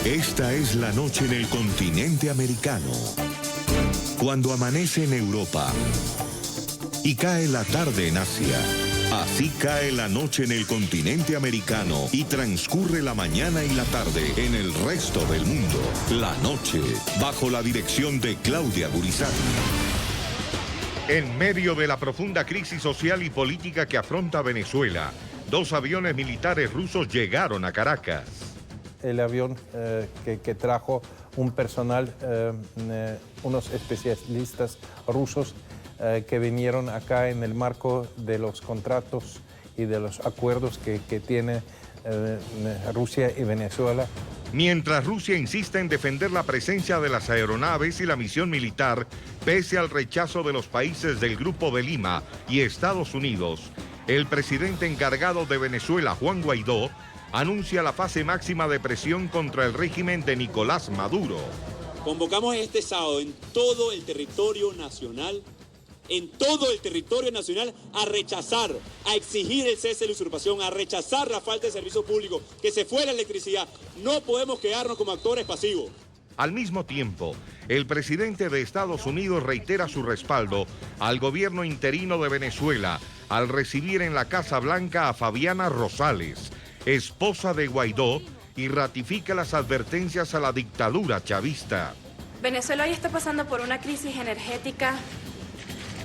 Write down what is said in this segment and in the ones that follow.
Esta es la noche en el continente americano. Cuando amanece en Europa y cae la tarde en Asia. Así cae la noche en el continente americano y transcurre la mañana y la tarde en el resto del mundo. La noche, bajo la dirección de Claudia Gurizati. En medio de la profunda crisis social y política que afronta Venezuela, 2 aviones militares rusos llegaron a Caracas. El avión que trajo un personal, unos especialistas rusos que vinieron acá en el marco de los contratos y de los acuerdos que tiene Rusia y Venezuela. Mientras Rusia insiste en defender la presencia de las aeronaves y la misión militar, pese al rechazo de los países del Grupo de Lima y Estados Unidos, el presidente encargado de Venezuela, Juan Guaidó, anuncia la fase máxima de presión contra el régimen de Nicolás Maduro. Convocamos este sábado en todo el territorio nacional, a rechazar, a exigir el cese de la usurpación, a rechazar la falta de servicio público, que se fue la electricidad. No podemos quedarnos como actores pasivos. Al mismo tiempo, el presidente de Estados Unidos reitera su respaldo al gobierno interino de Venezuela al recibir en la Casa Blanca a Fabiana Rosales, esposa de Guaidó, y ratifica las advertencias a la dictadura chavista. Venezuela hoy está pasando por una crisis energética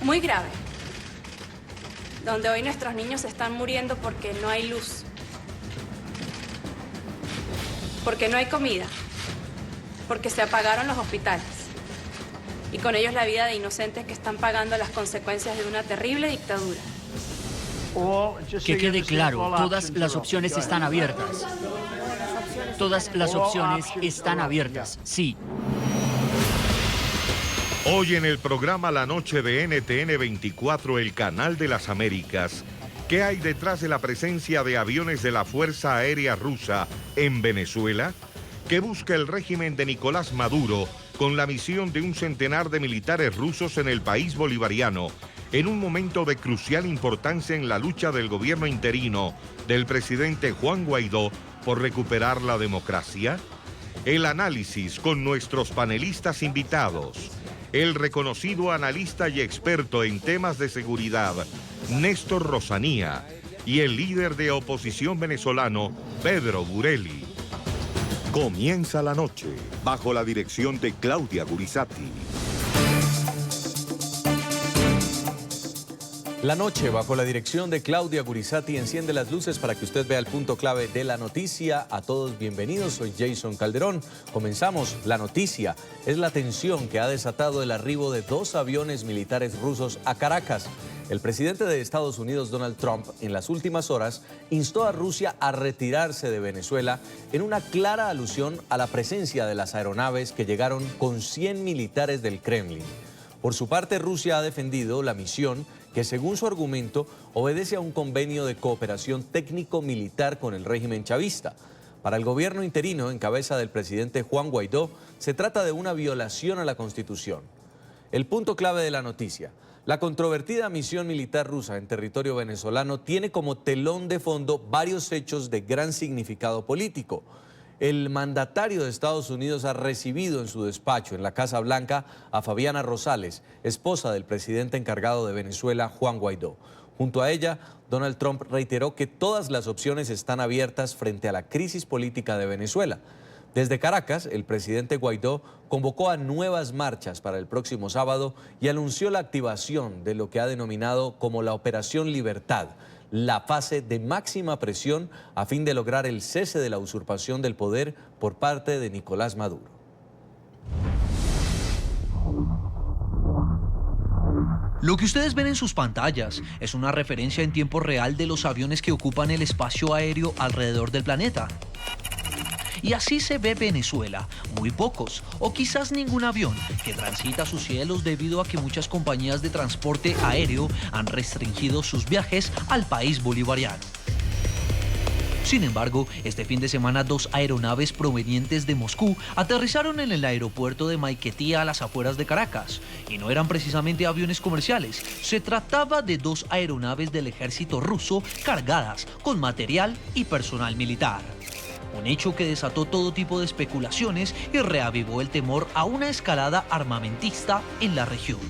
muy grave, donde hoy nuestros niños están muriendo porque no hay luz, porque no hay comida, porque se apagaron los hospitales y con ellos la vida de inocentes que están pagando las consecuencias de una terrible dictadura. Que quede claro, todas las opciones están abiertas. Todas las opciones están abiertas, sí. Hoy en el programa La Noche de NTN 24, el canal de las Américas, ¿qué hay detrás de la presencia de aviones de la Fuerza Aérea Rusa en Venezuela? ¿Qué busca el régimen de Nicolás Maduro con la misión de un centenar de militares rusos en el país bolivariano, en un momento de crucial importancia en la lucha del gobierno interino del presidente Juan Guaidó por recuperar la democracia? El análisis con nuestros panelistas invitados. El reconocido analista y experto en temas de seguridad, Néstor Rosanía, y el líder de oposición venezolano, Pedro Burelli. Comienza la noche, bajo la dirección de Claudia Gurizati. La noche, bajo la dirección de Claudia Gurizati, enciende las luces para que usted vea el punto clave de la noticia. A todos bienvenidos, soy Jason Calderón. Comenzamos. La noticia es la tensión que ha desatado el arribo de 2 aviones militares rusos a Caracas. El presidente de Estados Unidos, Donald Trump, en las últimas horas, instó a Rusia a retirarse de Venezuela en una clara alusión a la presencia de las aeronaves que llegaron con 100 militares del Kremlin. Por su parte, Rusia ha defendido la misión que, según su argumento, obedece a un convenio de cooperación técnico-militar con el régimen chavista. Para el gobierno interino, en cabeza del presidente Juan Guaidó, se trata de una violación a la Constitución. El punto clave de la noticia: la controvertida misión militar rusa en territorio venezolano tiene como telón de fondo varios hechos de gran significado político. El mandatario de Estados Unidos ha recibido en su despacho en la Casa Blanca a Fabiana Rosales, esposa del presidente encargado de Venezuela, Juan Guaidó. Junto a ella, Donald Trump reiteró que todas las opciones están abiertas frente a la crisis política de Venezuela. Desde Caracas, el presidente Guaidó convocó a nuevas marchas para el próximo sábado y anunció la activación de lo que ha denominado como la Operación Libertad, la fase de máxima presión a fin de lograr el cese de la usurpación del poder por parte de Nicolás Maduro. Lo que ustedes ven en sus pantallas es una referencia en tiempo real de los aviones que ocupan el espacio aéreo alrededor del planeta. Y así se ve Venezuela, muy pocos o quizás ningún avión que transita sus cielos debido a que muchas compañías de transporte aéreo han restringido sus viajes al país bolivariano. Sin embargo, este fin de semana 2 aeronaves provenientes de Moscú aterrizaron en el aeropuerto de Maiquetía a las afueras de Caracas. Y no eran precisamente aviones comerciales, se trataba de 2 aeronaves del ejército ruso cargadas con material y personal militar. un hecho que desató todo tipo de especulaciones y reavivó el temor a una escalada armamentista en la región.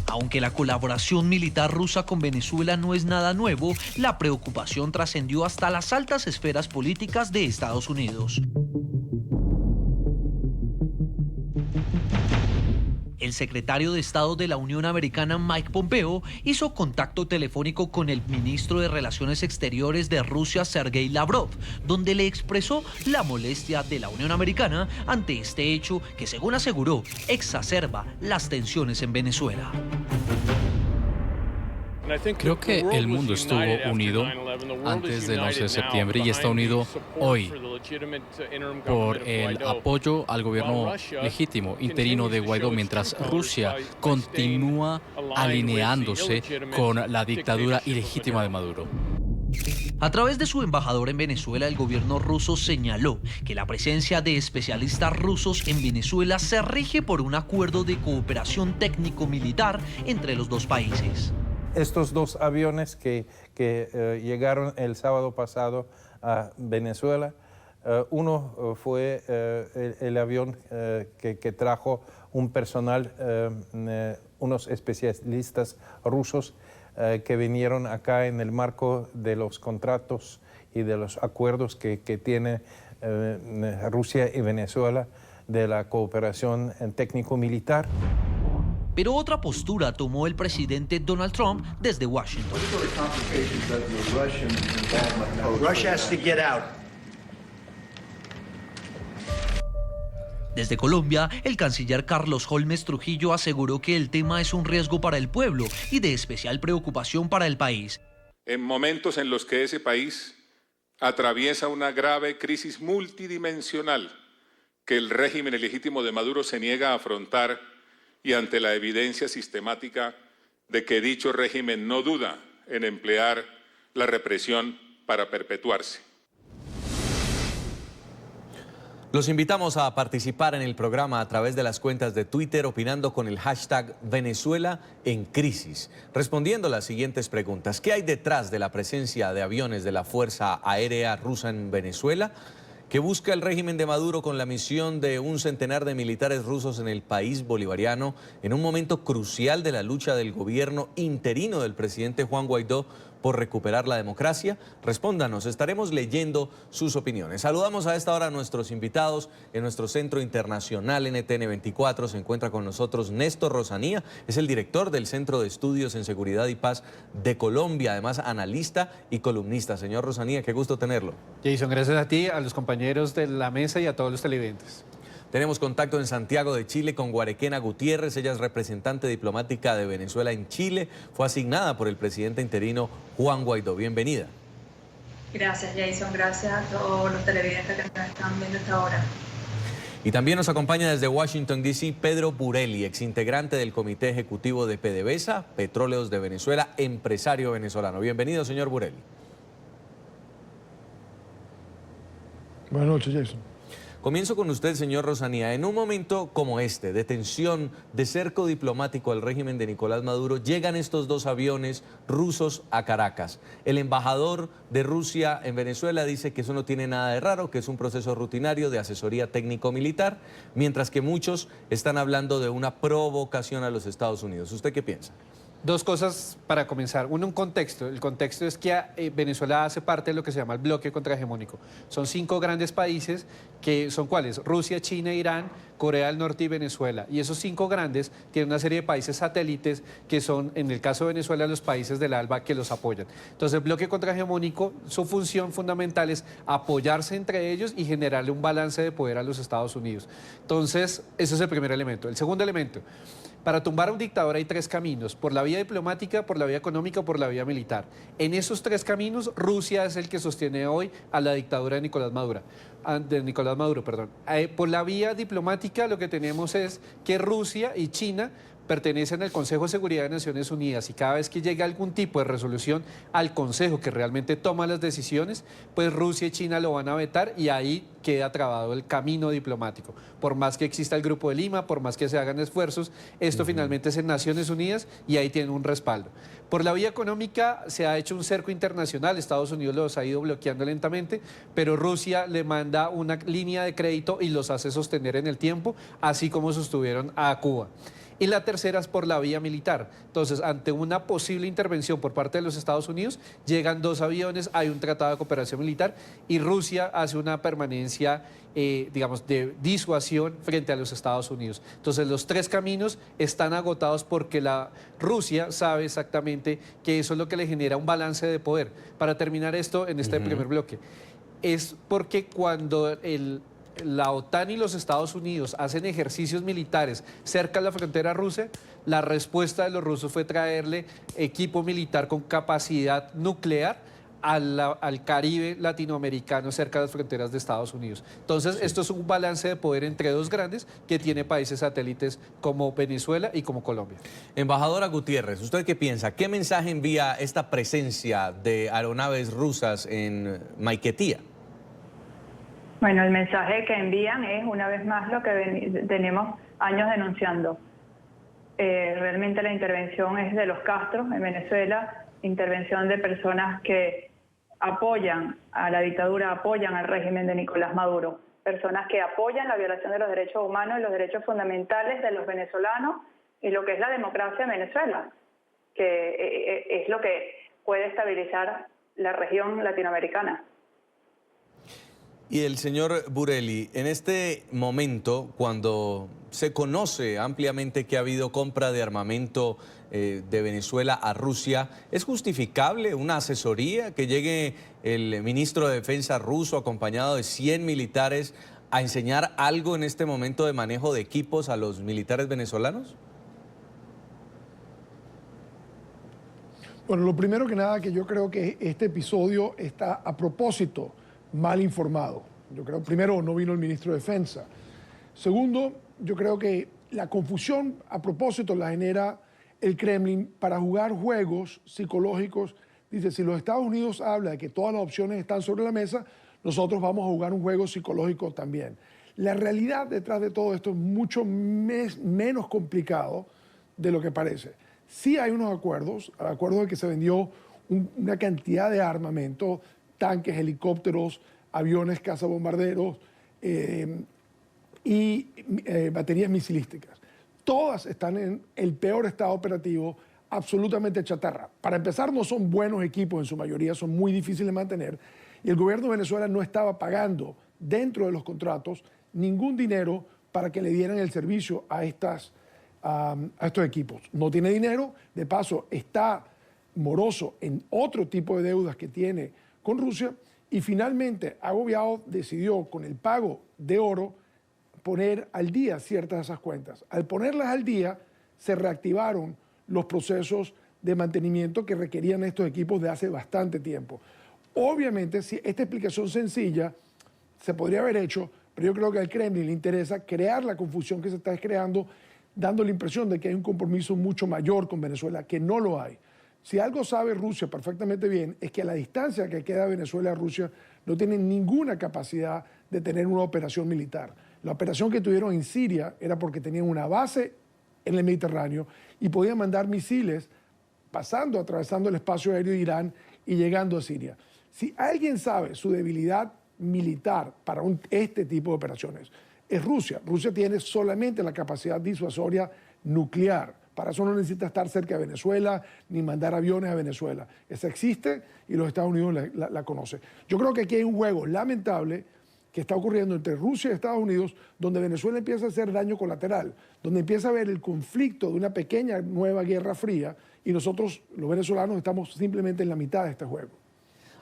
Aunque la colaboración militar rusa con Venezuela no es nada nuevo, la preocupación trascendió hasta las altas esferas políticas de Estados Unidos. El secretario de Estado de la Unión Americana, Mike Pompeo, hizo contacto telefónico con el ministro de Relaciones Exteriores de Rusia, Sergei Lavrov, donde le expresó la molestia de la Unión Americana ante este hecho que, según aseguró, exacerba las tensiones en Venezuela. Creo que el mundo estuvo unido antes del 11 de septiembre y está unido hoy por el apoyo al gobierno legítimo interino de Guaidó, mientras Rusia continúa alineándose con la dictadura ilegítima de Maduro. A través de su embajador en Venezuela, el gobierno ruso señaló que la presencia de especialistas rusos en Venezuela se rige por un acuerdo de cooperación técnico-militar entre los dos países. Estos dos aviones que llegaron el sábado pasado a Venezuela, uno fue el avión que trajo un personal, unos especialistas rusos que vinieron acá en el marco de los contratos y de los acuerdos que tiene Rusia y Venezuela de la cooperación técnico-militar. Pero otra postura tomó el presidente Donald Trump desde Washington. Desde Colombia, el canciller Carlos Holmes Trujillo aseguró que el tema es un riesgo para el pueblo y de especial preocupación para el país. En momentos en los que ese país atraviesa una grave crisis multidimensional que el régimen ilegítimo de Maduro se niega a afrontar, y ante la evidencia sistemática de que dicho régimen no duda en emplear la represión para perpetuarse. Los invitamos a participar en el programa a través de las cuentas de Twitter opinando con el hashtag Venezuela en crisis, respondiendo las siguientes preguntas. ¿Qué hay detrás de la presencia de aviones de la Fuerza Aérea Rusa en Venezuela? ¿Qué busca el régimen de Maduro con la misión de un centenar de militares rusos en el país bolivariano en un momento crucial de la lucha del gobierno interino del presidente Juan Guaidó por recuperar la democracia? Respóndanos, estaremos leyendo sus opiniones. Saludamos a esta hora a nuestros invitados en nuestro Centro Internacional NTN 24. Se encuentra con nosotros Néstor Rosanía, es el director del Centro de Estudios en Seguridad y Paz de Colombia, además analista y columnista. Señor Rosanía, qué gusto tenerlo. Jason, gracias a ti, a los compañeros de la mesa y a todos los televidentes. Tenemos contacto en Santiago de Chile con Guarequena Gutiérrez. Ella es representante diplomática de Venezuela en Chile. Fue asignada por el presidente interino Juan Guaidó. Bienvenida. Gracias, Jason. Gracias a todos los televidentes que nos están viendo esta hora. Y también nos acompaña desde Washington, D.C., Pedro Burelli, exintegrante del Comité Ejecutivo de PDVSA, Petróleos de Venezuela, empresario venezolano. Bienvenido, señor Burelli. Buenas noches, Jason. Comienzo con usted, señor Rosanía. En un momento como este, de tensión, de cerco diplomático al régimen de Nicolás Maduro, llegan estos dos aviones rusos a Caracas. El embajador de Rusia en Venezuela dice que eso no tiene nada de raro, que es un proceso rutinario de asesoría técnico-militar, mientras que muchos están hablando de una provocación a los Estados Unidos. ¿Usted qué piensa? Dos cosas para comenzar. Uno, un contexto. El contexto es que Venezuela hace parte de lo que se llama el bloque contrahegemónico. Son 5 grandes países que son ¿cuáles? Rusia, China, Irán, Corea del Norte y Venezuela. Y esos 5 grandes tienen una serie de países satélites que son, en el caso de Venezuela, los países del ALBA que los apoyan. Entonces, el bloque contrahegemónico, su función fundamental es apoyarse entre ellos y generarle un balance de poder a los Estados Unidos. Entonces, ese es el primer elemento. El segundo elemento. Para tumbar a un dictador hay 3 caminos, por la vía diplomática, por la vía económica o por la vía militar. En esos 3 caminos, Rusia es el que sostiene hoy a la dictadura de Nicolás Maduro. Por la vía diplomática lo que tenemos es que Rusia y China pertenecen al Consejo de Seguridad de Naciones Unidas y cada vez que llegue algún tipo de resolución al Consejo que realmente toma las decisiones, pues Rusia y China lo van a vetar y ahí queda trabado el camino diplomático. Por más que exista el Grupo de Lima, por más que se hagan esfuerzos, esto finalmente es en Naciones Unidas y ahí tienen un respaldo. Por la vía económica se ha hecho un cerco internacional, Estados Unidos los ha ido bloqueando lentamente, pero Rusia le manda una línea de crédito y los hace sostener en el tiempo, así como sostuvieron a Cuba. Y la tercera es por la vía militar. Entonces, ante una posible intervención por parte de los Estados Unidos, llegan 2 aviones, hay un tratado de cooperación militar y Rusia hace una permanencia, digamos, de disuasión frente a los Estados Unidos. Entonces, los 3 caminos están agotados porque la Rusia sabe exactamente que eso es lo que le genera un balance de poder. Para terminar esto en este primer bloque, es porque cuando la OTAN y los Estados Unidos hacen ejercicios militares cerca de la frontera rusa, la respuesta de los rusos fue traerle equipo militar con capacidad nuclear al Caribe latinoamericano cerca de las fronteras de Estados Unidos. Entonces, esto es un balance de poder entre 2 grandes que tiene países satélites como Venezuela y como Colombia. Embajadora Gutiérrez, ¿usted qué piensa? ¿Qué mensaje envía esta presencia de aeronaves rusas en Maiquetía? Bueno, el mensaje que envían es una vez más lo que tenemos años denunciando. Realmente la intervención es de los Castros en Venezuela, intervención de personas que apoyan a la dictadura, apoyan al régimen de Nicolás Maduro, personas que apoyan la violación de los derechos humanos y los derechos fundamentales de los venezolanos y lo que es la democracia en Venezuela, que es lo que puede estabilizar la región latinoamericana. Y el señor Burelli, en este momento, cuando se conoce ampliamente que ha habido compra de armamento de Venezuela a Rusia, ¿es justificable una asesoría que llegue el ministro de Defensa ruso acompañado de 100 militares a enseñar algo en este momento de manejo de equipos a los militares venezolanos? Bueno, lo primero que nada, que yo creo que este episodio está a propósito mal informado. Yo creo, primero, no vino el ministro de Defensa. Segundo, yo creo que la confusión a propósito la genera el Kremlin para jugar juegos psicológicos. Dice, si los Estados Unidos habla de que todas las opciones están sobre la mesa, nosotros vamos a jugar un juego psicológico también. La realidad detrás de todo esto es mucho menos complicado de lo que parece. Sí hay unos acuerdos de que se vendió una cantidad de armamento, tanques, helicópteros, aviones cazabombarderos y baterías misilísticas. Todas están en el peor estado operativo, absolutamente chatarra. Para empezar, no son buenos equipos en su mayoría, son muy difíciles de mantener y el gobierno de Venezuela no estaba pagando dentro de los contratos ningún dinero para que le dieran el servicio a estos equipos. No tiene dinero, de paso está moroso en otro tipo de deudas que tiene con Rusia y finalmente Agobiado decidió con el pago de oro poner al día ciertas de esas cuentas. Al ponerlas al día se reactivaron los procesos de mantenimiento que requerían estos equipos de hace bastante tiempo. Obviamente, si esta explicación sencilla se podría haber hecho, pero yo creo que al Kremlin le interesa crear la confusión que se está creando, dando la impresión de que hay un compromiso mucho mayor con Venezuela, que no lo hay. Si algo sabe Rusia perfectamente bien, es que a la distancia que queda Venezuela a Rusia no tienen ninguna capacidad de tener una operación militar. La operación que tuvieron en Siria era porque tenían una base en el Mediterráneo y podían mandar misiles atravesando el espacio aéreo de Irán y llegando a Siria. Si alguien sabe su debilidad militar para este tipo de operaciones, es Rusia. Rusia tiene solamente la capacidad disuasoria nuclear. Para eso no necesita estar cerca de Venezuela ni mandar aviones a Venezuela. Esa existe y los Estados Unidos la conocen. Yo creo que aquí hay un juego lamentable que está ocurriendo entre Rusia y Estados Unidos, donde Venezuela empieza a hacer daño colateral, donde empieza a haber el conflicto de una pequeña nueva guerra fría y nosotros, los venezolanos, estamos simplemente en la mitad de este juego.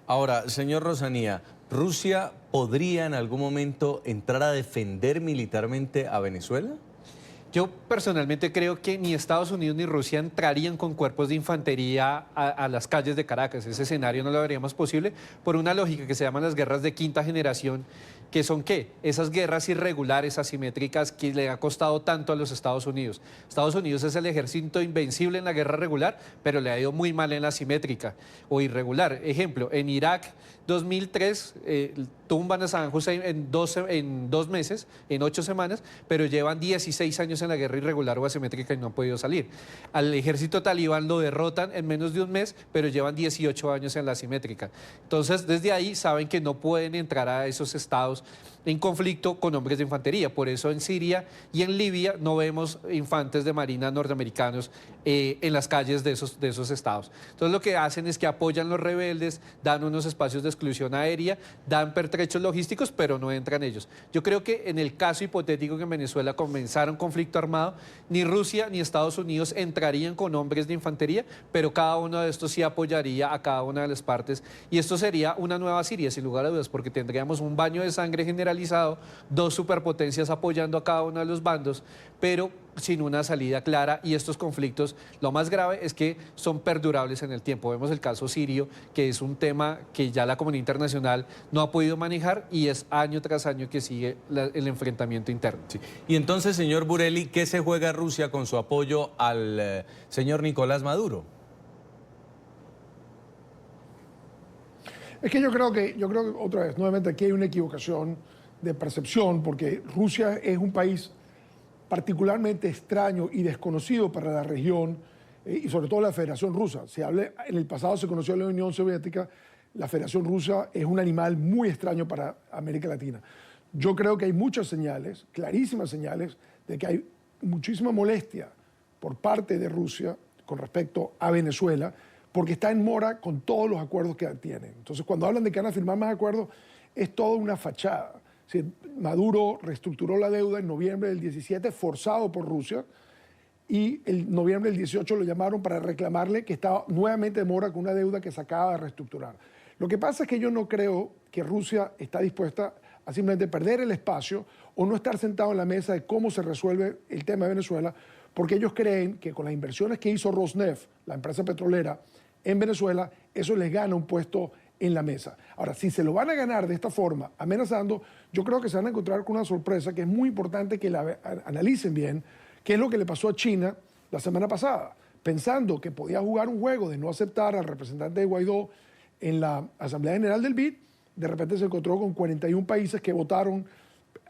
Ahora, señor Rosanía, ¿Rusia podría en algún momento entrar a defender militarmente a Venezuela? Yo personalmente creo que ni Estados Unidos ni Rusia entrarían con cuerpos de infantería a las calles de Caracas. Ese escenario no lo veríamos posible por una lógica que se llaman las guerras de quinta generación, ¿Que son qué? Esas guerras irregulares, asimétricas, que le ha costado tanto a los Estados Unidos. Estados Unidos es el ejército invencible en la guerra regular, pero le ha ido muy mal en la asimétrica o irregular. Ejemplo, en Irak 2003 tumban a Saddam Hussein en 2 meses, en 8 semanas, pero llevan 16 años en la guerra irregular o asimétrica y no han podido salir. Al ejército talibán lo derrotan en menos de un mes, pero llevan 18 años en la asimétrica. Entonces, desde ahí saben que no pueden entrar a esos estados en conflicto con hombres de infantería. Por eso en Siria y en Libia no vemos infantes de marina norteamericanos en las calles de esos estados. Entonces lo que hacen es que apoyan a los rebeldes, dan unos espacios de exclusión aérea, dan pertrechos logísticos, pero no entran ellos. Yo creo que en el caso hipotético que en Venezuela comenzara un conflicto armado, ni Rusia ni Estados Unidos entrarían con hombres de infantería, pero cada uno de estos sí apoyaría a cada una de las partes. Y esto sería una nueva Siria, sin lugar a dudas, porque tendríamos un baño de sangre generalizado, 2 superpotencias apoyando a cada uno de los bandos, pero sin una salida clara, y estos conflictos, lo más grave es que son perdurables en el tiempo. Vemos el caso sirio, que es un tema que ya la comunidad internacional no ha podido manejar y es año tras año que sigue el enfrentamiento interno. Sí. Y entonces, señor Burelli, ¿qué se juega Rusia con su apoyo al señor Nicolás Maduro? Es que yo creo que otra vez, nuevamente aquí hay una equivocación de percepción, porque Rusia es un país particularmente extraño y desconocido para la región y sobre todo la Federación Rusa. En el pasado se conoció la Unión Soviética, la Federación Rusa es un animal muy extraño para América Latina. Yo creo que hay muchas señales, clarísimas señales, de que hay muchísima molestia por parte de Rusia con respecto a Venezuela, porque está en mora con todos los acuerdos que tienen. Entonces, cuando hablan de que van a firmar más acuerdos, es toda una fachada. Sí, Maduro reestructuró la deuda en noviembre del 17, forzado por Rusia, y en noviembre del 18 lo llamaron para reclamarle que estaba nuevamente de mora con una deuda que se acaba de reestructurar. Lo que pasa es que yo no creo que Rusia está dispuesta a simplemente perder el espacio o no estar sentado en la mesa de cómo se resuelve el tema de Venezuela, porque ellos creen que con las inversiones que hizo Rosneft, la empresa petrolera, en Venezuela, eso les gana un puesto en la mesa. Ahora, si se lo van a ganar de esta forma, amenazando, yo creo que se van a encontrar con una sorpresa que es muy importante que la analicen bien, que es lo que le pasó a China la semana pasada, pensando que podía jugar un juego de no aceptar al representante de Guaidó en la Asamblea General del BID, de repente se encontró con 41 países que votaron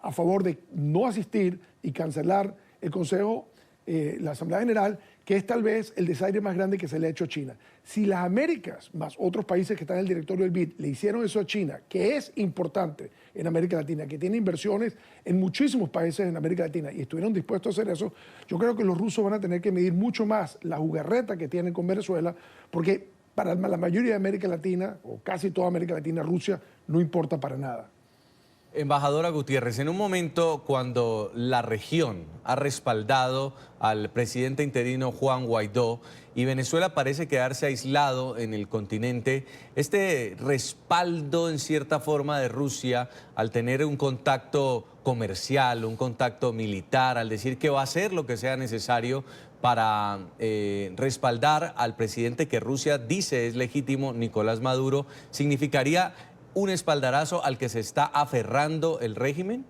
a favor de no asistir y cancelar el Consejo, la Asamblea General, que es tal vez el desaire más grande que se le ha hecho a China. Si las Américas, más otros países que están en el directorio del BID, le hicieron eso a China, que es importante en América Latina, que tiene inversiones en muchísimos países en América Latina, y estuvieron dispuestos a hacer eso, yo creo que los rusos van a tener que medir mucho más la jugarreta que tienen con Venezuela, porque para la mayoría de América Latina, o casi toda América Latina, Rusia no importa para nada. Embajadora Gutiérrez, en un momento cuando la región ha respaldado al presidente interino Juan Guaidó y Venezuela parece quedarse aislado en el continente, este respaldo en cierta forma de Rusia al tener un contacto comercial, un contacto militar, al decir que va a hacer lo que sea necesario para respaldar al presidente que Rusia dice es legítimo, Nicolás Maduro, ¿significaría un espaldarazo al que se está aferrando el régimen?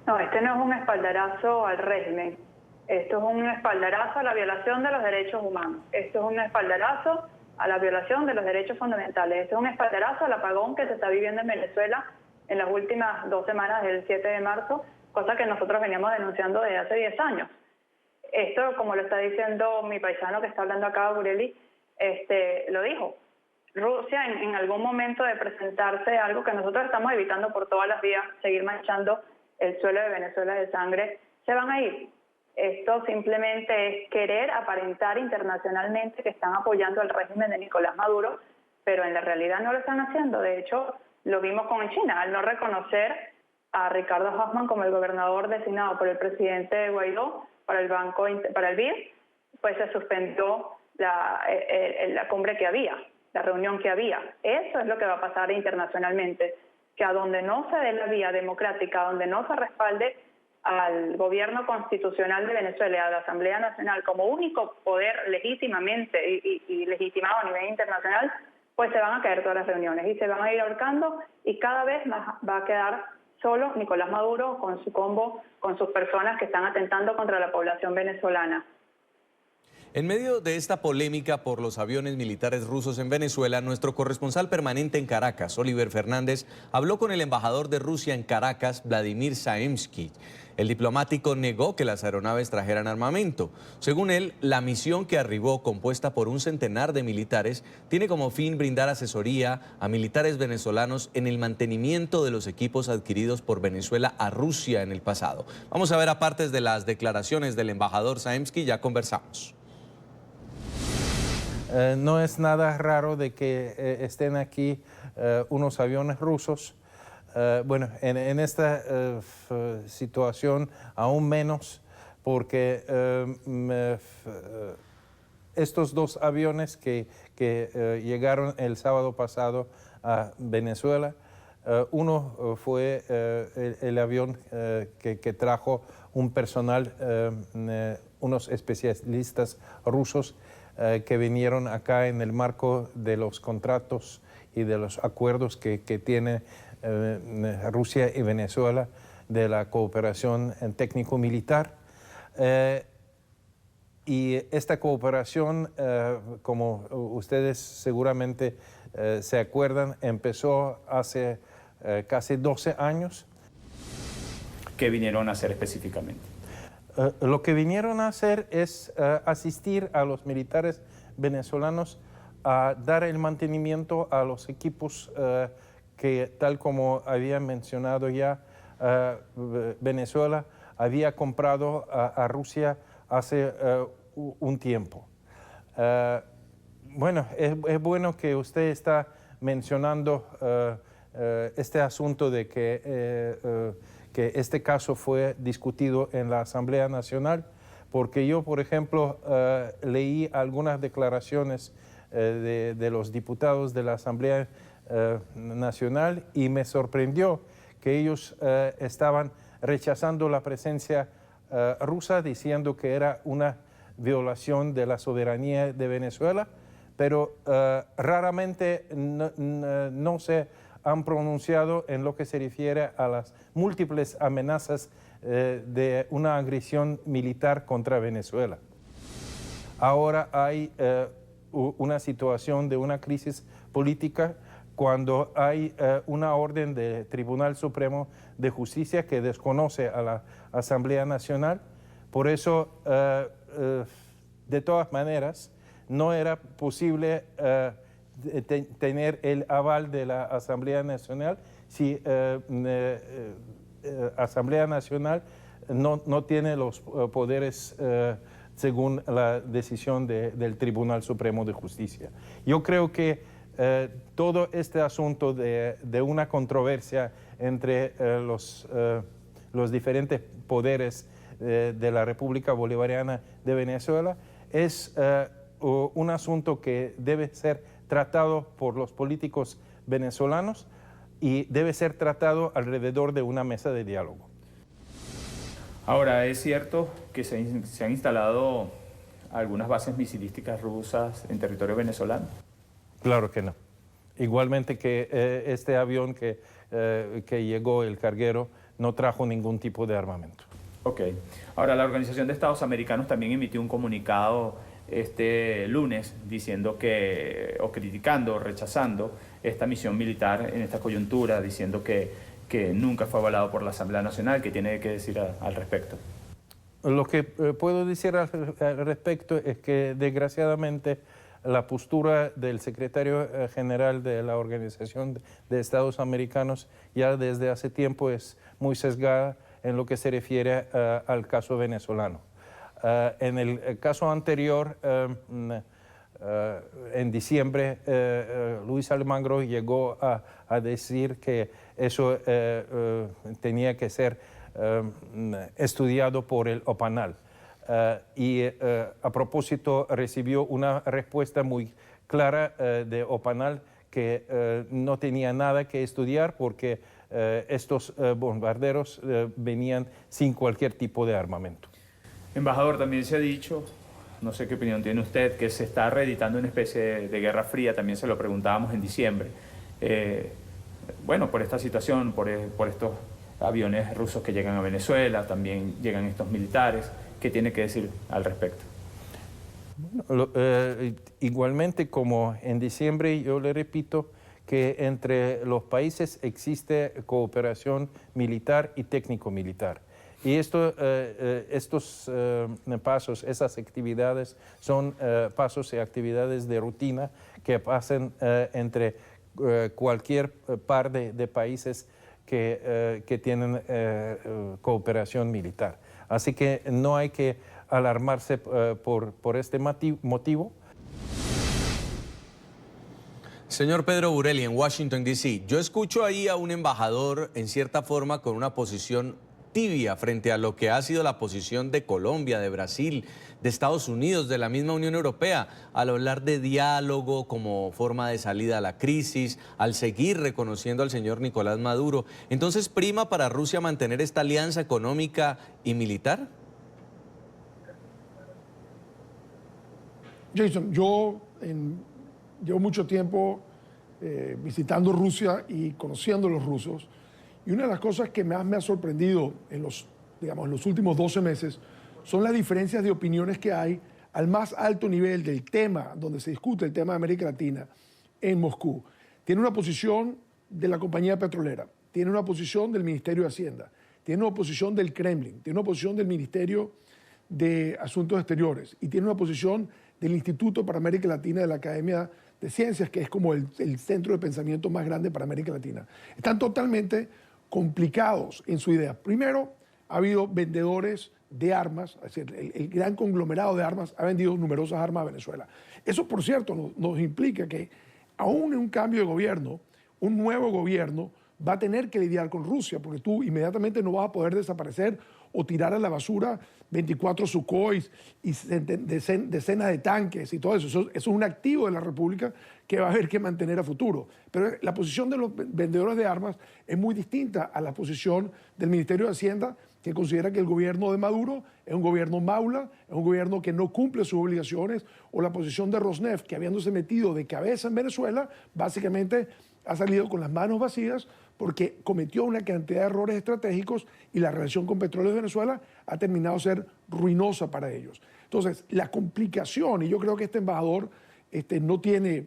No, este no es un espaldarazo al régimen. Esto es un espaldarazo a la violación de los derechos humanos. Esto es un espaldarazo a la violación de los derechos fundamentales. Esto es un espaldarazo al apagón que se está viviendo en Venezuela en las últimas 2 semanas del 7 de marzo, cosa que nosotros veníamos denunciando desde hace 10 años. Esto, como lo está diciendo mi paisano que está hablando acá, Burelli, lo dijo. Rusia en algún momento de presentarse algo que nosotros estamos evitando por todas las vías, seguir manchando el suelo de Venezuela de sangre, se van a ir. Esto simplemente es querer aparentar internacionalmente que están apoyando al régimen de Nicolás Maduro, pero en la realidad no lo están haciendo. De hecho, lo vimos con China, al no reconocer a Ricardo Hassmann como el gobernador designado por el presidente Guaidó para el BID, pues se suspendió la cumbre que había, la reunión que había. Eso es lo que va a pasar internacionalmente, que a donde no se dé la vía democrática, a donde no se respalde al gobierno constitucional de Venezuela y a la Asamblea Nacional como único poder legítimamente y legitimado a nivel internacional, pues se van a caer todas las reuniones y se van a ir ahorcando y cada vez más va a quedar solo Nicolás Maduro con su combo, con sus personas que están atentando contra la población venezolana. En medio de esta polémica por los aviones militares rusos en Venezuela, nuestro corresponsal permanente en Caracas, Oliver Fernández, habló con el embajador de Rusia en Caracas, Vladimir Zaemsky. El diplomático negó que las aeronaves trajeran armamento. Según él, la misión que arribó, compuesta por un centenar de militares, tiene como fin brindar asesoría a militares venezolanos en el mantenimiento de los equipos adquiridos por Venezuela a Rusia en el pasado. Vamos a ver aparte de las declaraciones del embajador Zaemsky, ya conversamos. No es nada raro de que estén aquí unos aviones rusos. Bueno, en esta situación aún menos, porque estos dos aviones que llegaron el sábado pasado a Venezuela, uno fue el avión que trajo un personal, unos especialistas rusos que vinieron acá en el marco de los contratos y de los acuerdos que tiene Rusia y Venezuela de la cooperación técnico-militar. Y esta cooperación, como ustedes seguramente se acuerdan, empezó hace casi 12 años. ¿Qué vinieron a hacer específicamente? Lo que vinieron a hacer es asistir a los militares venezolanos a dar el mantenimiento a los equipos que, tal como había mencionado ya, Venezuela había comprado a Rusia hace un tiempo. Bueno, es bueno que usted está mencionando este asunto de que este caso fue discutido en la Asamblea Nacional, porque yo, por ejemplo, leí algunas declaraciones de los diputados de la Asamblea Nacional y me sorprendió que ellos estaban rechazando la presencia rusa, diciendo que era una violación de la soberanía de Venezuela, pero raramente no se han pronunciado en lo que se refiere a las múltiples amenazas de una agresión militar contra Venezuela. Ahora hay una situación de una crisis política cuando hay una orden del Tribunal Supremo de Justicia que desconoce a la Asamblea Nacional. Por eso, de todas maneras, no era posible tener el aval de la Asamblea Nacional si Asamblea Nacional no tiene los poderes según la decisión del Tribunal Supremo de Justicia. Yo creo que todo este asunto de una controversia entre los diferentes poderes de la República Bolivariana de Venezuela es un asunto que debe ser tratado por los políticos venezolanos y debe ser tratado alrededor de una mesa de diálogo. Ahora, ¿es cierto que se han instalado algunas bases misilísticas rusas en territorio venezolano? Claro que no. Igualmente que este avión que llegó, el carguero, no trajo ningún tipo de armamento. Ok. Ahora, la Organización de Estados Americanos también emitió un comunicado este lunes diciendo que, o criticando, o rechazando esta misión militar en esta coyuntura, diciendo que nunca fue avalado por la Asamblea Nacional. ¿Qué tiene que decir al respecto? Lo que puedo decir al respecto es que desgraciadamente la postura del secretario general de la Organización de Estados Americanos ya desde hace tiempo es muy sesgada en lo que se refiere al caso venezolano. En el caso anterior, en diciembre, Luis Almagro llegó a decir que eso tenía que ser estudiado por el OPANAL. Y a propósito recibió una respuesta muy clara de OPANAL que no tenía nada que estudiar porque estos bombarderos venían sin cualquier tipo de armamento. Embajador, también se ha dicho no sé qué opinión tiene usted, que se está reeditando una especie de guerra fría, también se lo preguntábamos en diciembre. Bueno, por esta situación, por estos aviones rusos que llegan a Venezuela, también llegan estos militares. ¿Qué tiene que decir al respecto? Bueno, igualmente, como en diciembre, yo le repito que entre los países existe cooperación militar y técnico-militar. Y estos pasos, esas actividades, son pasos y actividades de rutina que pasan entre cualquier par de países que tienen cooperación militar. Así que no hay que alarmarse por este motivo. Señor Pedro Burelli, en Washington, D.C., yo escucho ahí a un embajador, en cierta forma, con una posición tibia frente a lo que ha sido la posición de Colombia, de Brasil, de Estados Unidos, de la misma Unión Europea, al hablar de diálogo como forma de salida a la crisis, al seguir reconociendo al señor Nicolás Maduro. Entonces, ¿prima para Rusia mantener esta alianza económica y militar? Jason, yo llevo mucho tiempo visitando Rusia y conociendo a los rusos, y una de las cosas que más me ha sorprendido en los últimos 12 meses son las diferencias de opiniones que hay al más alto nivel del tema, donde se discute el tema de América Latina, en Moscú. Tiene una posición de la compañía petrolera, tiene una posición del Ministerio de Hacienda, tiene una posición del Kremlin, tiene una posición del Ministerio de Asuntos Exteriores y tiene una posición del Instituto para América Latina de la Academia de Ciencias, que es como el centro de pensamiento más grande para América Latina. Están totalmente complicados en su idea. Primero, ha habido vendedores de armas, es decir, el gran conglomerado de armas ha vendido numerosas armas a Venezuela. Eso, por cierto, nos implica que aún en un cambio de gobierno, un nuevo gobierno va a tener que lidiar con Rusia, porque tú inmediatamente no vas a poder desaparecer o tirar a la basura 24 Sukhois y decenas de tanques y todo eso. Eso es un activo de la República que va a haber que mantener a futuro. Pero la posición de los vendedores de armas es muy distinta a la posición del Ministerio de Hacienda, que considera que el gobierno de Maduro es un gobierno maula, es un gobierno que no cumple sus obligaciones, o la posición de Rosneft, que habiéndose metido de cabeza en Venezuela, básicamente ha salido con las manos vacías porque cometió una cantidad de errores estratégicos y la relación con Petróleo de Venezuela ha terminado ser ruinosa para ellos. Entonces, la complicación, y yo creo que este embajador no tiene,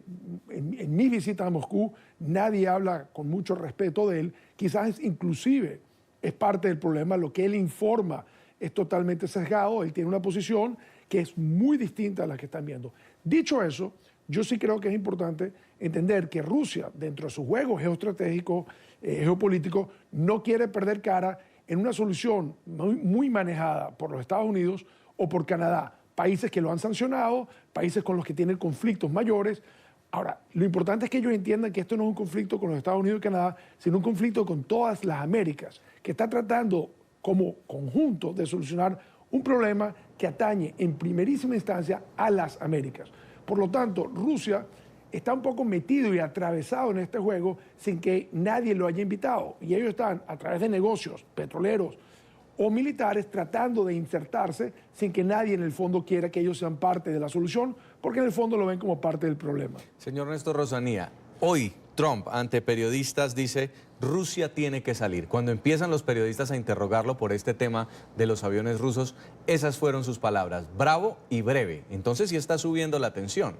en mi visita a Moscú, nadie habla con mucho respeto de él, quizás inclusive es parte del problema, lo que él informa es totalmente sesgado, él tiene una posición que es muy distinta a la que están viendo. Dicho eso, yo sí creo que es importante entender que Rusia, dentro de su juego geoestratégico, geopolítico, no quiere perder cara en una solución muy manejada por los Estados Unidos o por Canadá, países que lo han sancionado, países con los que tienen conflictos mayores. Ahora, lo importante es que ellos entiendan que esto no es un conflicto con los Estados Unidos y Canadá, sino un conflicto con todas las Américas, que está tratando como conjunto de solucionar un problema que atañe en primerísima instancia a las Américas. Por lo tanto, Rusia está un poco metido y atravesado en este juego sin que nadie lo haya invitado. Y ellos están, a través de negocios petroleros o militares, tratando de insertarse sin que nadie en el fondo quiera que ellos sean parte de la solución, porque en el fondo lo ven como parte del problema. Señor Néstor Rosanía, hoy Trump ante periodistas dice: Rusia tiene que salir. Cuando empiezan los periodistas a interrogarlo por este tema de los aviones rusos, esas fueron sus palabras: bravo y breve. Entonces sí está subiendo la tensión.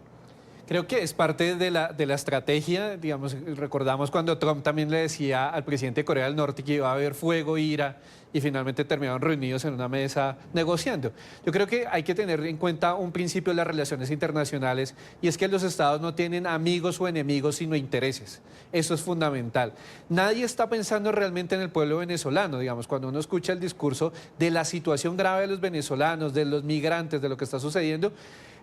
Creo que es parte de la estrategia, digamos, recordamos cuando Trump también le decía al presidente de Corea del Norte que iba a haber fuego, ira, y finalmente terminaron reunidos en una mesa negociando. Yo creo que hay que tener en cuenta un principio de las relaciones internacionales, y es que los estados no tienen amigos o enemigos, sino intereses. Eso es fundamental. Nadie está pensando realmente en el pueblo venezolano, digamos, cuando uno escucha el discurso de la situación grave de los venezolanos, de los migrantes, de lo que está sucediendo,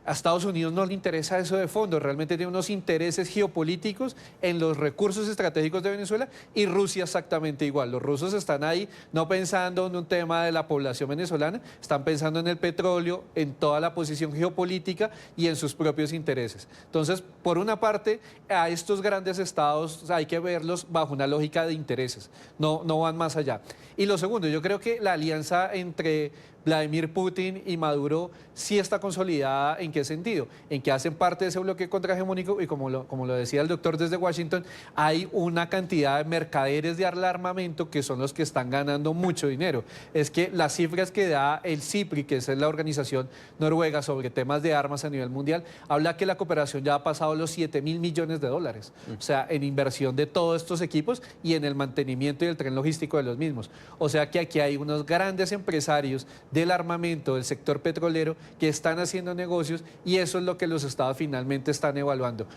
a Estados Unidos no le interesa eso de fondo, realmente tiene unos intereses geopolíticos en los recursos estratégicos de Venezuela, y Rusia exactamente igual. Los rusos están ahí no pensando en un tema de la población venezolana, están pensando en el petróleo, en toda la posición geopolítica y en sus propios intereses. Entonces, por una parte, a estos grandes estados hay que verlos bajo una lógica de intereses, no van más allá. Y lo segundo, yo creo que la alianza entre Vladimir Putin y Maduro sí está consolidada. ¿En qué sentido? En que hacen parte de ese bloque contrahegemónico y como lo decía el doctor desde Washington, hay una cantidad de mercaderes de armamento que son los que están ganando mucho dinero. Es que las cifras que da el CIPRI, que es la organización noruega sobre temas de armas a nivel mundial, habla que la cooperación ya ha pasado los 7.000 millones de dólares. O sea, en inversión de todos estos equipos y en el mantenimiento y el tren logístico de los mismos. O sea que aquí hay unos grandes empresarios del armamento, del sector petrolero, que están haciendo negocios y eso es lo que los estados finalmente están evaluando.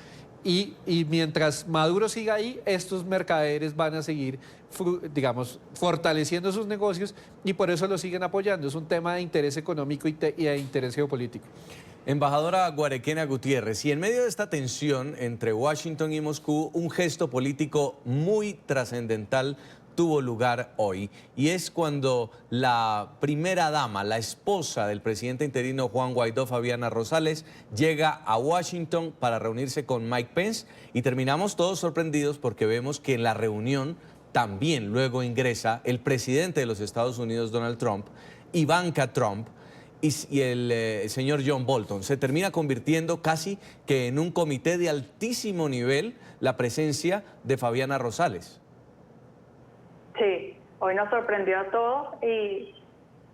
Y mientras Maduro siga ahí, estos mercaderes van a seguir, digamos, fortaleciendo sus negocios y por eso lo siguen apoyando. Es un tema de interés económico y de interés geopolítico. Embajadora Guarequena Gutiérrez, y en medio de esta tensión entre Washington y Moscú, un gesto político muy trascendental tuvo lugar hoy, y es cuando la primera dama, la esposa del presidente interino Juan Guaidó, Fabiana Rosales, llega a Washington para reunirse con Mike Pence, y terminamos todos sorprendidos porque vemos que en la reunión también luego ingresa el presidente de los Estados Unidos, Donald Trump, Ivanka Trump, y el señor John Bolton. Se termina convirtiendo casi que en un comité de altísimo nivel la presencia de Fabiana Rosales. Sí, hoy nos sorprendió a todos y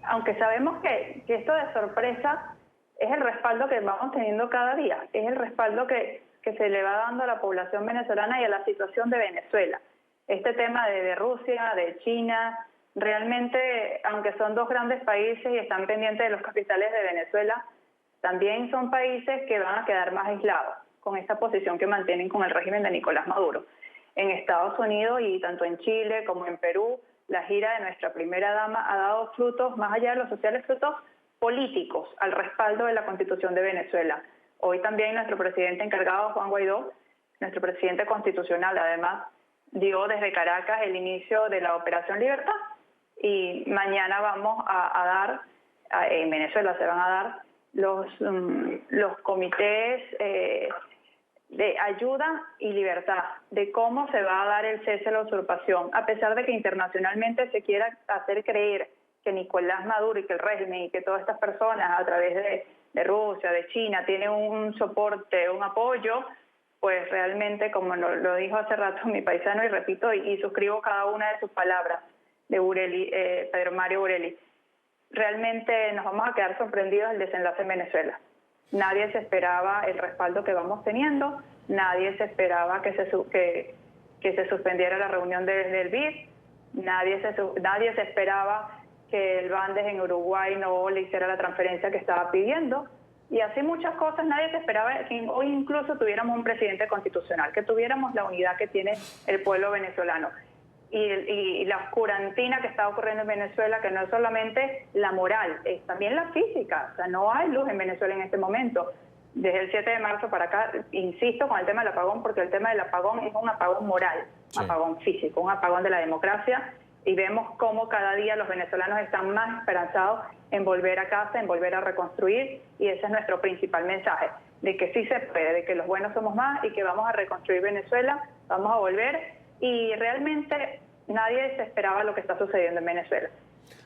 aunque sabemos que esto de sorpresa es el respaldo que vamos teniendo cada día, es el respaldo que se le va dando a la población venezolana y a la situación de Venezuela. Este tema de Rusia, de China, realmente, aunque son dos grandes países y están pendientes de los capitales de Venezuela, también son países que van a quedar más aislados con esta posición que mantienen con el régimen de Nicolás Maduro. En Estados Unidos y tanto en Chile como en Perú, la gira de nuestra primera dama ha dado frutos, más allá de los sociales, frutos políticos al respaldo de la Constitución de Venezuela. Hoy también nuestro presidente encargado, Juan Guaidó, nuestro presidente constitucional, además, dio desde Caracas el inicio de la Operación Libertad y mañana vamos a dar, en Venezuela se van a dar los comités de ayuda y libertad, de cómo se va a dar el cese a la usurpación, a pesar de que internacionalmente se quiera hacer creer que Nicolás Maduro y que el régimen y que todas estas personas a través de Rusia, de China, tienen un soporte, un apoyo, pues realmente, como lo dijo hace rato mi paisano, y repito y suscribo cada una de sus palabras, de Burelli, Pedro Mario Burelli, realmente nos vamos a quedar sorprendidos del desenlace en Venezuela. Nadie se esperaba el respaldo que vamos teniendo, nadie se esperaba que se suspendiera la reunión del BID, nadie se esperaba que el Bandes en Uruguay no le hiciera la transferencia que estaba pidiendo, y así muchas cosas. Nadie se esperaba que hoy incluso tuviéramos un presidente constitucional, que tuviéramos la unidad que tiene el pueblo venezolano. Y la oscurantina que está ocurriendo en Venezuela, que no es solamente la moral, es también la física. O sea, no hay luz en Venezuela en este momento. Desde el 7 de marzo para acá, insisto con el tema del apagón, porque el tema del apagón es un apagón moral, un apagón físico, un apagón de la democracia, y vemos cómo cada día los venezolanos están más esperanzados en volver a casa, en volver a reconstruir, y ese es nuestro principal mensaje, de que sí se puede, de que los buenos somos más y que vamos a reconstruir Venezuela, vamos a volver. Y realmente nadie se esperaba lo que está sucediendo en Venezuela.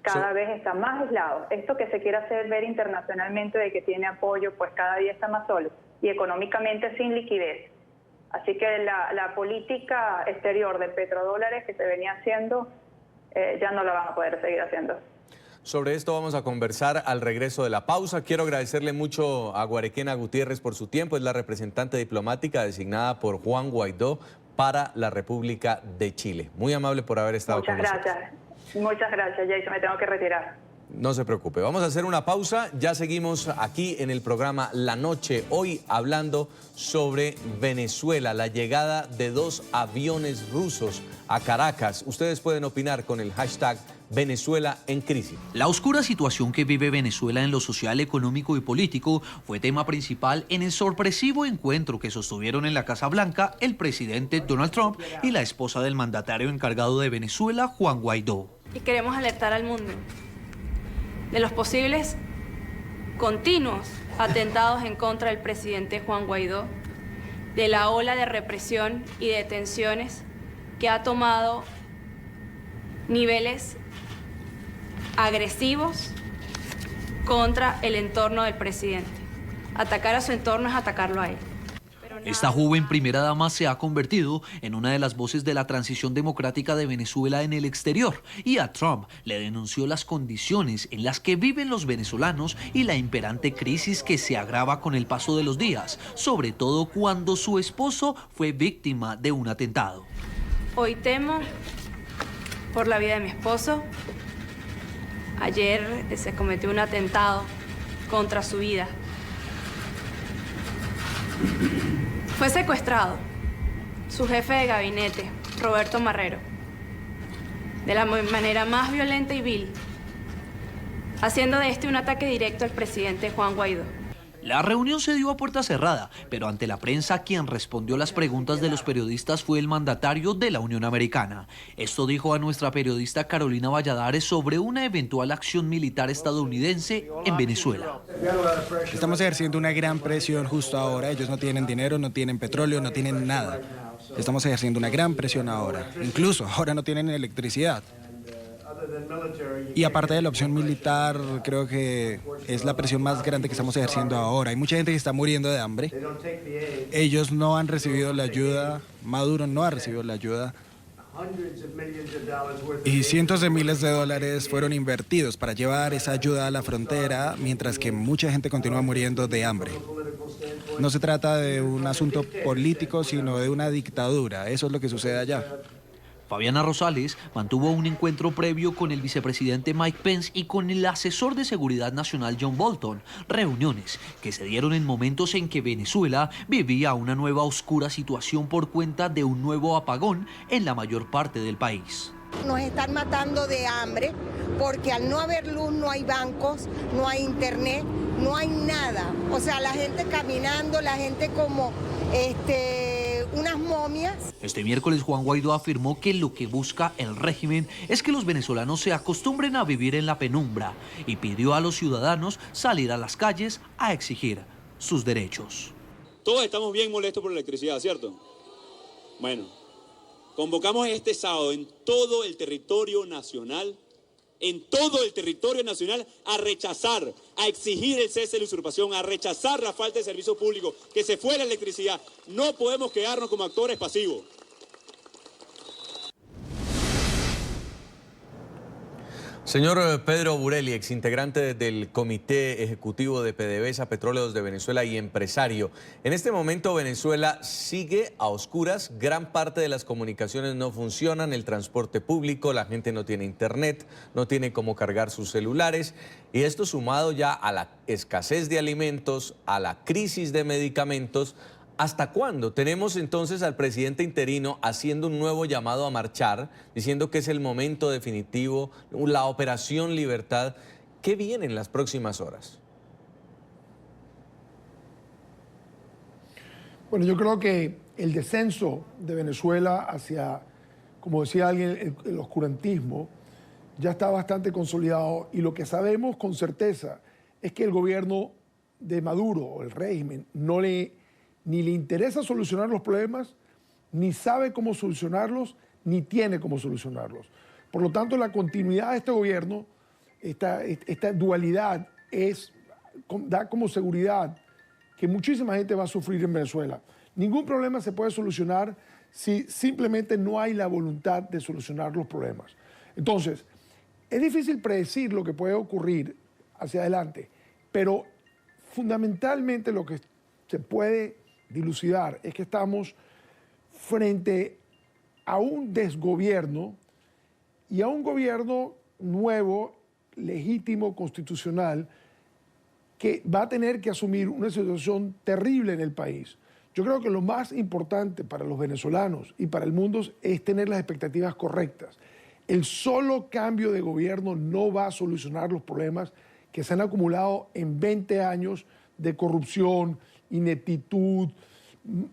Cada vez está más aislado. Esto que se quiere hacer ver internacionalmente de que tiene apoyo, pues cada día está más solo y económicamente sin liquidez. Así que la política exterior de petrodólares que se venía haciendo ya no la van a poder seguir haciendo. Sobre esto vamos a conversar al regreso de la pausa. Quiero agradecerle mucho a Guarequena Gutiérrez por su tiempo. Es la representante diplomática designada por Juan Guaidó para la República de Chile. Muy amable por haber estado con nosotros. Muchas gracias, Jason. Me tengo que retirar. No se preocupe. Vamos a hacer una pausa. Ya seguimos aquí en el programa La Noche. Hoy hablando sobre Venezuela, la llegada de 2 aviones rusos a Caracas. Ustedes pueden opinar con el hashtag Venezuela en crisis. La oscura situación que vive Venezuela en lo social, económico y político fue tema principal en el sorpresivo encuentro que sostuvieron en la Casa Blanca el presidente Donald Trump y la esposa del mandatario encargado de Venezuela, Juan Guaidó. Y queremos alertar al mundo de los posibles continuos atentados en contra del presidente Juan Guaidó, de la ola de represión y de tensiones que ha tomado niveles agresivos contra el entorno del presidente. Atacar a su entorno es atacarlo a él. Esta joven primera dama se ha convertido en una de las voces de la transición democrática de Venezuela en el exterior y a Trump le denunció las condiciones en las que viven los venezolanos y la imperante crisis que se agrava con el paso de los días, sobre todo cuando su esposo fue víctima de un atentado. Hoy temo por la vida de mi esposo. Ayer se cometió un atentado contra su vida. Fue secuestrado su jefe de gabinete, Roberto Marrero, de la manera más violenta y vil, haciendo de este un ataque directo al presidente Juan Guaidó. La reunión se dio a puerta cerrada, pero ante la prensa quien respondió las preguntas de los periodistas fue el mandatario de la Unión Americana. Esto dijo a nuestra periodista Carolina Valladares sobre una eventual acción militar estadounidense en Venezuela. Estamos ejerciendo una gran presión justo ahora. Ellos no tienen dinero, no tienen petróleo, no tienen nada. Estamos ejerciendo una gran presión ahora. Incluso ahora no tienen electricidad. Y aparte de la opción militar, creo que es la presión más grande que estamos ejerciendo ahora. Hay mucha gente que está muriendo de hambre. Ellos no han recibido la ayuda, Maduro no ha recibido la ayuda. Y cientos de miles de dólares fueron invertidos para llevar esa ayuda a la frontera, mientras que mucha gente continúa muriendo de hambre. No se trata de un asunto político, sino de una dictadura. Eso es lo que sucede allá. Fabiana Rosales mantuvo un encuentro previo con el vicepresidente Mike Pence y con el asesor de seguridad nacional John Bolton, reuniones que se dieron en momentos en que Venezuela vivía una nueva oscura situación por cuenta de un nuevo apagón en la mayor parte del país. Nos están matando de hambre porque al no haber luz no hay bancos, no hay internet, no hay nada. O sea, la gente caminando, la gente como unas momias. Este miércoles Juan Guaidó afirmó que lo que busca el régimen es que los venezolanos se acostumbren a vivir en la penumbra y pidió a los ciudadanos salir a las calles a exigir sus derechos. Todos estamos bien molestos por la electricidad, ¿cierto? Bueno, convocamos este sábado en todo el territorio nacional, a rechazar, a exigir el cese de la usurpación, a rechazar la falta de servicio público, que se fue la electricidad. No podemos quedarnos como actores pasivos. Señor Pedro Burelli, exintegrante del Comité Ejecutivo de PDVSA, Petróleos de Venezuela y empresario. En este momento Venezuela sigue a oscuras, gran parte de las comunicaciones no funcionan, el transporte público, la gente no tiene internet, no tiene cómo cargar sus celulares y esto sumado ya a la escasez de alimentos, a la crisis de medicamentos. ¿Hasta cuándo? Tenemos entonces al presidente interino haciendo un nuevo llamado a marchar, diciendo que es el momento definitivo, la Operación Libertad. ¿Qué viene en las próximas horas? Bueno, yo creo que el descenso de Venezuela hacia, como decía alguien, el oscurantismo, ya está bastante consolidado y lo que sabemos con certeza es que el gobierno de Maduro, el régimen, ni le interesa solucionar los problemas, ni sabe cómo solucionarlos, ni tiene cómo solucionarlos. Por lo tanto, la continuidad de este gobierno, esta dualidad, da como seguridad que muchísima gente va a sufrir en Venezuela. Ningún problema se puede solucionar si simplemente no hay la voluntad de solucionar los problemas. Entonces, es difícil predecir lo que puede ocurrir hacia adelante, pero fundamentalmente lo que se puede dilucidar es que estamos frente a un desgobierno y a un gobierno nuevo, legítimo, constitucional, que va a tener que asumir una situación terrible en el país. Yo creo que lo más importante para los venezolanos y para el mundo es tener las expectativas correctas. El solo cambio de gobierno no va a solucionar los problemas que se han acumulado en 20 años de corrupción, ineptitud,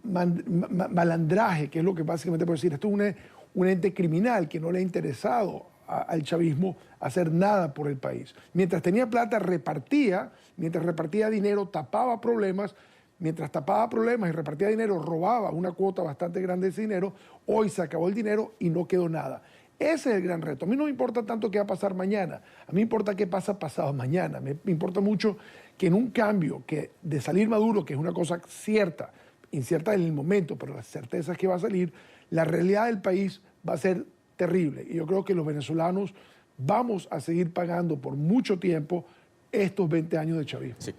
malandraje, que es lo que básicamente puedo decir. Esto es un ente criminal que no le ha interesado al chavismo hacer nada por el país. Mientras tenía plata, repartía, mientras repartía dinero, tapaba problemas, mientras tapaba problemas y repartía dinero, robaba una cuota bastante grande de ese dinero. Hoy se acabó el dinero y no quedó nada. Ese es el gran reto. A mí no me importa tanto qué va a pasar mañana, a mí me importa qué pasa pasado mañana. Me importa mucho que en un cambio de salir Maduro, que es una cosa cierta, incierta en el momento, pero la certeza es que va a salir, la realidad del país va a ser terrible. Y yo creo que los venezolanos vamos a seguir pagando por mucho tiempo estos 20 años de chavismo. Sí.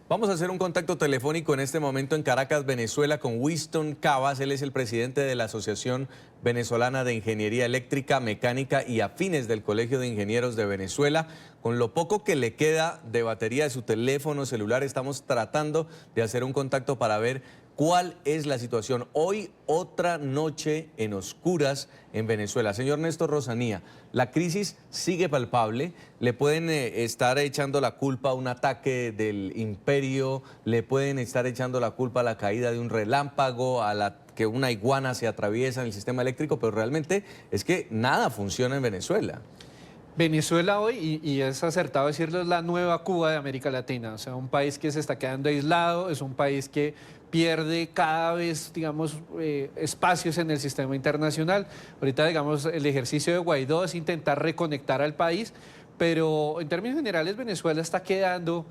Vamos a hacer un contacto telefónico en este momento en Caracas, Venezuela, con Winston Cabas. Él es el presidente de la Asociación Venezolana de Ingeniería Eléctrica, Mecánica y Afines del Colegio de Ingenieros de Venezuela. Con lo poco que le queda de batería de su teléfono celular, estamos tratando de hacer un contacto para ver cuál es la situación. Hoy, otra noche en oscuras en Venezuela. Señor Néstor Rosanía, la crisis sigue palpable. Le pueden estar echando la culpa a un ataque del imperio, le pueden estar echando la culpa a la caída de un relámpago, a que una iguana se atraviesa en el sistema eléctrico, pero realmente es que nada funciona en Venezuela. Venezuela hoy, y es acertado decirlo, es la nueva Cuba de América Latina. O sea, un país que se está quedando aislado, es un país que pierde cada vez, digamos, espacios en el sistema internacional. Ahorita, digamos, el ejercicio de Guaidó es intentar reconectar al país, pero en términos generales Venezuela está quedando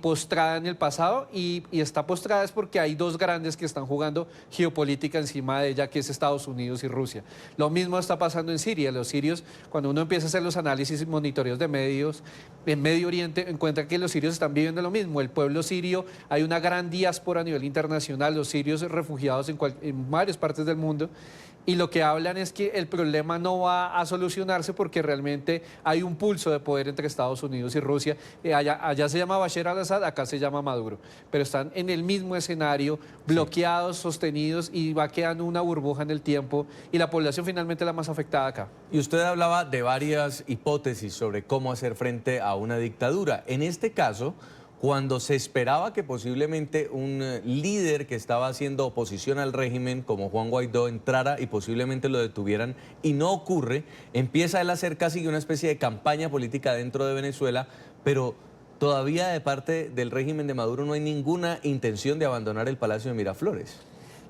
postrada en el pasado y está postrada es porque hay dos grandes que están jugando geopolítica encima de ella, que es Estados Unidos y Rusia. Lo mismo está pasando en Siria. Los sirios, cuando uno empieza a hacer los análisis y monitoreos de medios en Medio Oriente, encuentra que los sirios están viviendo lo mismo. El pueblo sirio, hay una gran diáspora a nivel internacional, los sirios refugiados en varias partes del mundo. Y lo que hablan es que el problema no va a solucionarse porque realmente hay un pulso de poder entre Estados Unidos y Rusia. Allá se llama Bashar al-Assad, acá se llama Maduro. Pero están en el mismo escenario, bloqueados, sostenidos, y va quedando una burbuja en el tiempo. Y la población finalmente es la más afectada acá. Y usted hablaba de varias hipótesis sobre cómo hacer frente a una dictadura. En este caso, cuando se esperaba que posiblemente un líder que estaba haciendo oposición al régimen como Juan Guaidó entrara y posiblemente lo detuvieran y no ocurre, empieza él a hacer casi una especie de campaña política dentro de Venezuela, pero todavía de parte del régimen de Maduro no hay ninguna intención de abandonar el Palacio de Miraflores.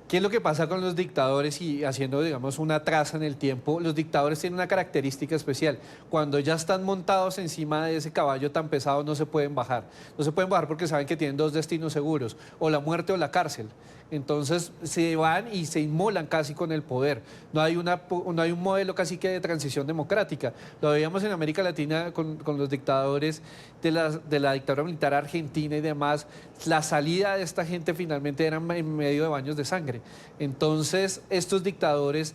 ¿Qué es lo que pasa con los dictadores? Y haciendo, digamos, una traza en el tiempo, los dictadores tienen una característica especial. Cuando ya están montados encima de ese caballo tan pesado, no se pueden bajar. No se pueden bajar porque saben que tienen dos destinos seguros, o la muerte o la cárcel. Entonces se van y se inmolan casi con el poder. No hay un modelo casi que de transición democrática. Lo veíamos en América Latina con los dictadores de la dictadura militar argentina y demás. La salida de esta gente finalmente era en medio de baños de sangre. Entonces estos dictadores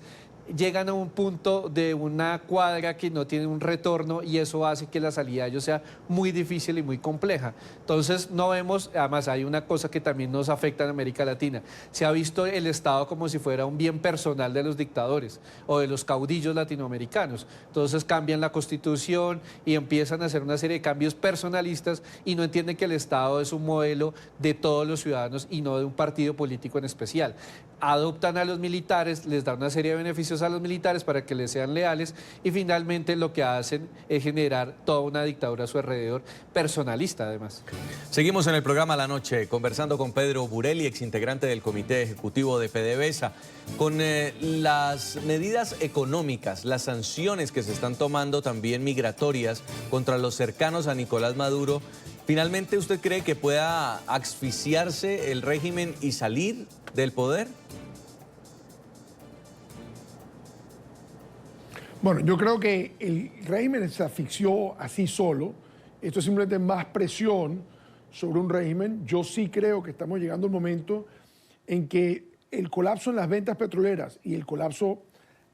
llegan a un punto de una cuadra que no tiene un retorno y eso hace que la salida de ellos sea muy difícil y muy compleja. Entonces no vemos, además hay una cosa que también nos afecta en América Latina, se ha visto el Estado como si fuera un bien personal de los dictadores o de los caudillos latinoamericanos. Entonces cambian la Constitución y empiezan a hacer una serie de cambios personalistas y no entienden que el Estado es un modelo de todos los ciudadanos y no de un partido político en especial. Adoptan a los militares, les dan una serie de beneficios a los militares para que les sean leales y finalmente lo que hacen es generar toda una dictadura a su alrededor, personalista además. Seguimos en el programa La Noche conversando con Pedro Burelli, exintegrante del Comité Ejecutivo de PDVSA, con las medidas económicas, las sanciones que se están tomando también migratorias contra los cercanos a Nicolás Maduro. ¿Finalmente usted cree que pueda asfixiarse el régimen y salir del poder? Bueno, yo creo que el régimen se asfixió así solo. Esto es simplemente más presión sobre un régimen. Yo sí creo que estamos llegando al momento en que el colapso en las ventas petroleras y el colapso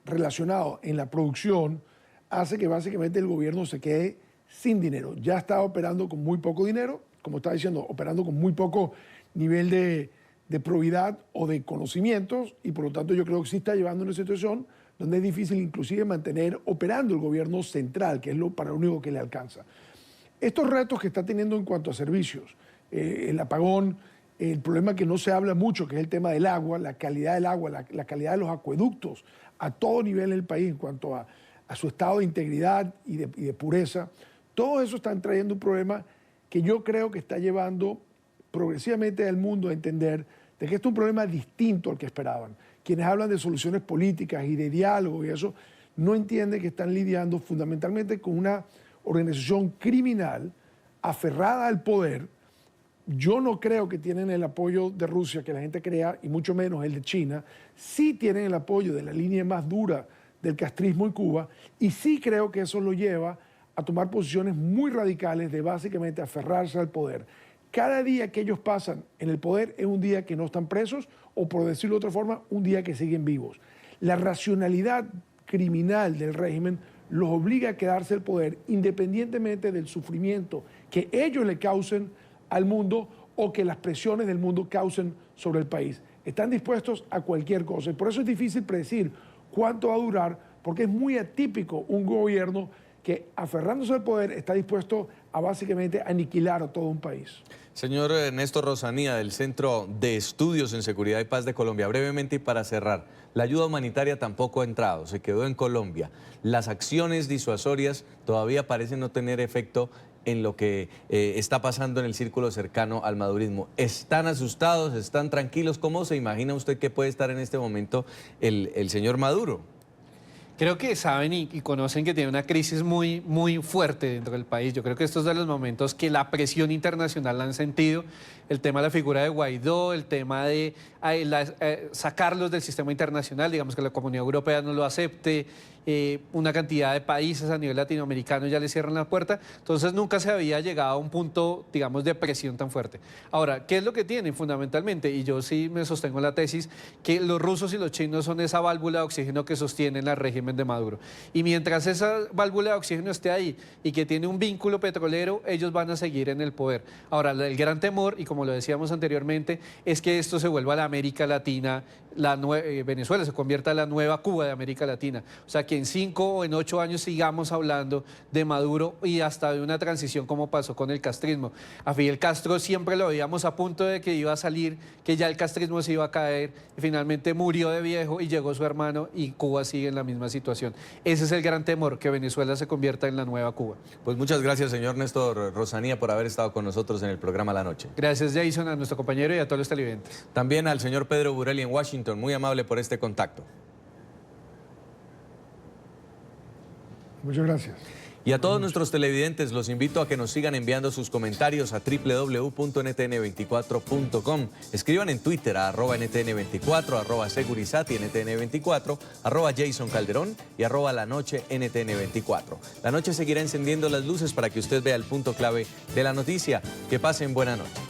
relacionado en la producción hace que básicamente el gobierno se quede sin dinero. Ya está operando con muy poco dinero, como estaba diciendo, operando con muy poco nivel de probidad o de conocimientos, y por lo tanto yo creo que sí está llevando una situación donde es difícil inclusive mantener operando el gobierno central, que es para lo único que le alcanza. Estos retos que está teniendo en cuanto a servicios, el apagón, el problema que no se habla mucho, que es el tema del agua, la calidad del agua, la calidad de los acueductos a todo nivel del país en cuanto a su estado de integridad y de pureza, todo eso está trayendo un problema que yo creo que está llevando progresivamente al mundo a entender de que esto es un problema distinto al que esperaban. Quienes hablan de soluciones políticas y de diálogo y eso, no entienden que están lidiando fundamentalmente con una organización criminal aferrada al poder. Yo no creo que tienen el apoyo de Rusia, que la gente crea, y mucho menos el de China. Sí tienen el apoyo de la línea más dura del castrismo en Cuba, y sí creo que eso lo lleva a tomar posiciones muy radicales de básicamente aferrarse al poder. Cada día que ellos pasan en el poder es un día que no están presos, o por decirlo de otra forma, un día que siguen vivos. La racionalidad criminal del régimen los obliga a quedarse el poder independientemente del sufrimiento que ellos le causen al mundo o que las presiones del mundo causen sobre el país. Están dispuestos a cualquier cosa y por eso es difícil predecir cuánto va a durar, porque es muy atípico un gobierno que, aferrándose al poder, está dispuesto a básicamente aniquilar a todo un país. Señor Néstor Rosanía, del Centro de Estudios en Seguridad y Paz de Colombia, brevemente y para cerrar, la ayuda humanitaria tampoco ha entrado, se quedó en Colombia. Las acciones disuasorias todavía parecen no tener efecto en lo que está pasando en el círculo cercano al madurismo. ¿Están asustados? ¿Están tranquilos? ¿Cómo se imagina usted que puede estar en este momento el señor Maduro? Creo que saben y conocen que tiene una crisis muy, muy fuerte dentro del país. Yo creo que estos son los momentos que la presión internacional la han sentido. El tema de la figura de Guaidó, el tema de sacarlos del sistema internacional, digamos que la Comunidad Europea no lo acepte, una cantidad de países a nivel latinoamericano ya le cierran la puerta. Entonces nunca se había llegado a un punto, digamos, de presión tan fuerte. Ahora, ¿qué es lo que tienen fundamentalmente? Y yo sí me sostengo en la tesis que los rusos y los chinos son esa válvula de oxígeno que sostienen al régimen de Maduro. Y mientras esa válvula de oxígeno esté ahí y que tiene un vínculo petrolero, ellos van a seguir en el poder. Ahora, el gran temor, y como lo decíamos anteriormente, es que esto se vuelva a la América Latina, Venezuela se convierta en la nueva Cuba de América Latina. O sea, que en 5 o en 8 años sigamos hablando de Maduro y hasta de una transición como pasó con el castrismo. A Fidel Castro siempre lo veíamos a punto de que iba a salir, que ya el castrismo se iba a caer, y finalmente murió de viejo y llegó su hermano y Cuba sigue en la misma situación. Ese es el gran temor, que Venezuela se convierta en la nueva Cuba. Pues muchas gracias, señor Néstor Rosanía, por haber estado con nosotros en el programa La Noche. Gracias, Jason, a nuestro compañero y a todos los televidentes. También al señor Pedro Burelli en Washington, muy amable por este contacto. Muchas gracias. Y a todos nuestros televidentes los invito a que nos sigan enviando sus comentarios a www.ntn24.com. Escriban en Twitter a @ntn24, @segurizati ntn24, @Jason Calderón y @lanoche_ntn24. La noche seguirá encendiendo las luces para que usted vea el punto clave de la noticia. Que pasen buena noche.